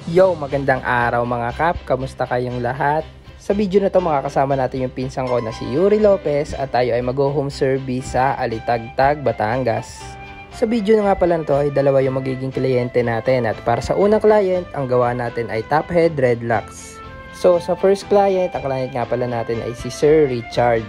Yo, magandang araw mga kap, kamusta kayong lahat? Sa video na to makakasama natin yung pinsan ko na si Yuri Lopez at tayo ay mag-home service sa Alitagtag, Batangas. Sa video na nga pala nito ay dalawa yung magiging kliyente natin at para sa unang client, ang gawa natin ay top head dreadlocks. So sa first client, ang client nga pala natin ay si Sir Richard.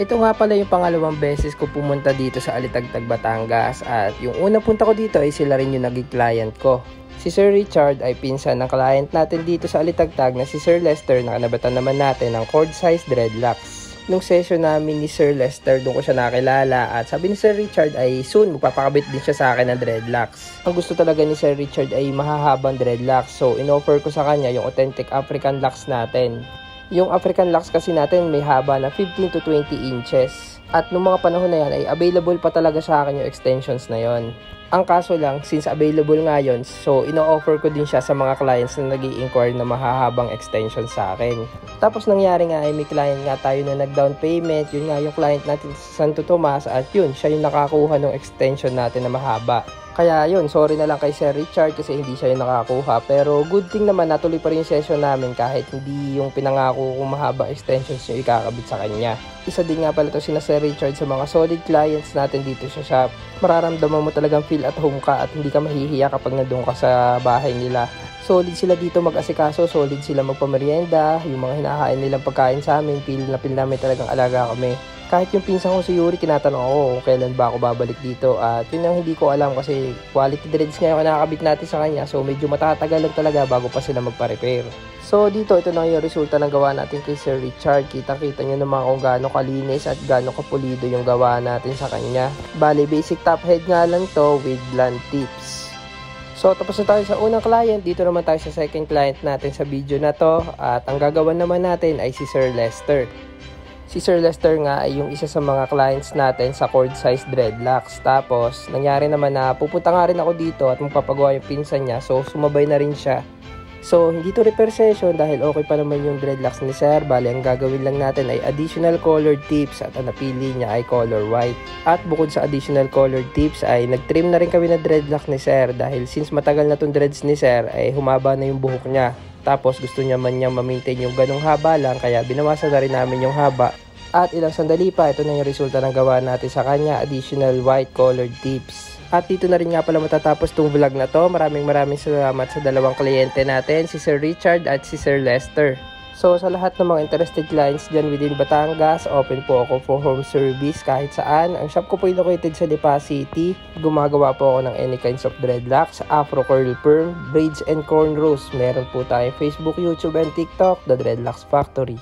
Ito nga pala yung pangalawang beses ko pumunta dito sa Alitagtag, Batangas at yung unang punta ko dito ay sila rin yung naging client ko. Si Sir Richard ay pinsan ng client natin dito sa Alitagtag na si Sir Lester na kanabatan naman natin ng cord size dreadlocks. Nung session namin ni Sir Lester, doon ko siya nakilala at sabi ni Sir Richard ay soon magpapakabit din siya sa akin ng dreadlocks. Ang gusto talaga ni Sir Richard ay mahahabang dreadlocks, so inoffer ko sa kanya yung authentic African locks natin. Yung African locks kasi natin may haba na 15 to 20 inches. At nung mga panahon na yan ay available pa talaga sa akin yung extensions na yon. Ang kaso lang, since available nga yun, so ino-offer ko din siya sa mga clients na nag-i-inquire na mahahabang extension sa akin. Tapos nangyari nga ay may client nga tayo na nag-down payment, yun nga yung client natin sa Santo Tomas at yun, siya yung nakakuha ng extension natin na mahaba. Kaya yun, sorry na lang kay Sir Richard kasi hindi siya yung nakakuha. Pero good thing naman, natuloy pa rin yung session namin kahit hindi yung pinangako kong mahabang extensions yung ikakabit sa kanya. Isa din nga pala ito sina Sir Richard sa mga solid clients natin dito sa shop. Mararamdaman mo talagang feel at home ka at hindi ka mahihiya kapag nandun ka sa bahay nila. Solid sila dito mag-asikaso, solid sila magpamerienda, yung mga hinakain nilang pagkain sa amin, feel namin talagang alaga kami. Kahit yung pinsan ko si Yuri, kinatanong ako kung kailan ba ako babalik dito at yun ang hindi ko alam kasi quality dreads nga yung nakakabit natin sa kanya, so medyo matatagal lang talaga bago pa sila magpa-repair. So dito, ito na yung resulta ng gawa natin kay Sir Richard. Kita-kita nyo naman kung gaano kalinis at gaano kapulido yung gawa natin sa kanya. Bali, basic top head nga lang to with blunt tips. So tapos na tayo sa unang client, dito naman tayo sa second client natin sa video na to at ang gagawin naman natin ay si Sir Lester. Si Sir Lester nga ay yung isa sa mga clients natin sa cord size dreadlocks. Tapos nangyari naman na pupunta nga rin ako dito at magpapagawa yung pinsan niya, so sumabay na rin siya. So hindi to repair session dahil okay pa naman yung dreadlocks ni Sir. Bali ang gagawin lang natin ay additional colored tips at ang napili niya ay color white. At bukod sa additional colored tips ay nagtrim na rin kami na dreadlock ni Sir dahil since matagal na tong dreads ni Sir ay humaba na yung buhok niya. Tapos gusto niya man niyang ma-maintain yung ganong haba lang kaya binawasan na rin namin yung haba. At ilang sandali pa, ito na yung resulta ng gawa natin sa kanya, additional white colored tips. At dito na rin nga pala matatapos tong vlog na to. Maraming salamat sa dalawang kliyente natin, si Sir Richard at si Sir Lester. So sa lahat ng mga interested clients dyan within Batangas, open po ako for home service kahit saan. Ang shop ko po ay located sa Lipa City. Gumagawa po ako ng any kinds of dreadlocks, afro curl perm, braids and cornrows. Meron po tayong Facebook, YouTube and TikTok, The Dreadlocks Factory.